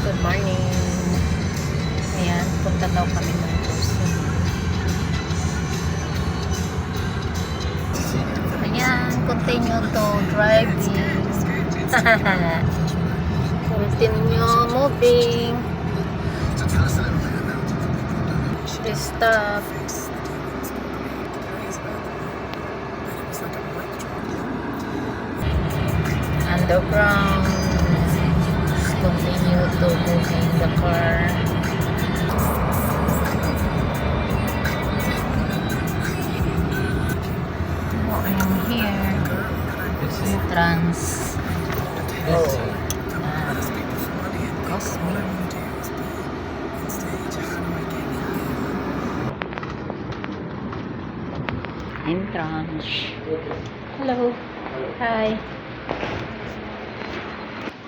Good morning. Ayan, punta daw kami ng grocery. Ayan, continue to driving. Continue moving. Stop. Underground. Continue to moving the car. Oh, I am here. Entrance. Cosmic. Entrance. Hello. Hi.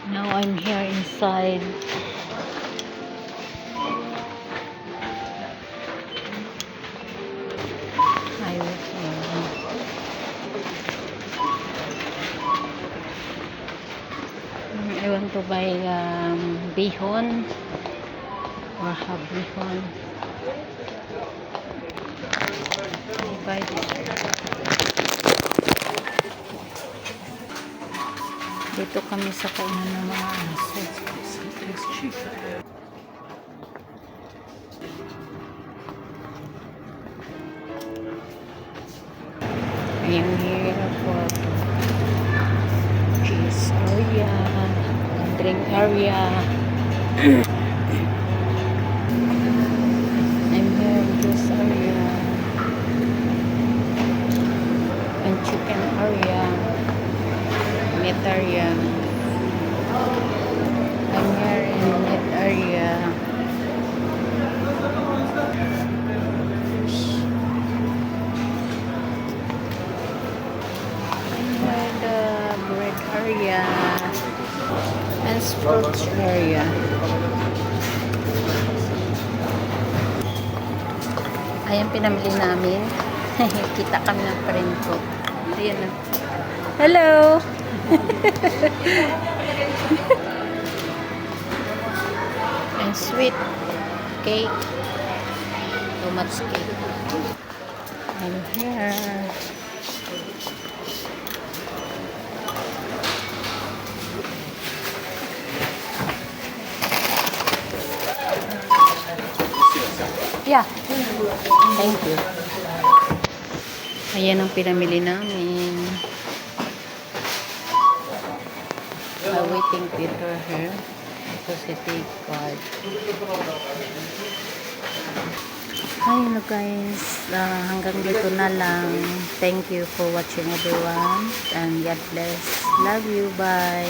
Now I'm here inside. I want to buy bihon or have bihon. I buy this. Dito kami sa kainan ng mga aso. It's cheap. I am here for cheese area, drink area. I'm here in this area. And chicken area. Meat area. I'm here in meat area. I'm here the bread area and fruits area. Ayan pinamili namin. Kita kami ng friend ko. Ayan na. Hello! And sweet cake. Too much cake. I'm here. Yeah. Thank you. Ayan ang pinamili namin. Waiting Peter here. Ito si take card. Ayun na guys. Hanggang dito na lang. Thank you for watching everyone. And God bless. Love you. Bye.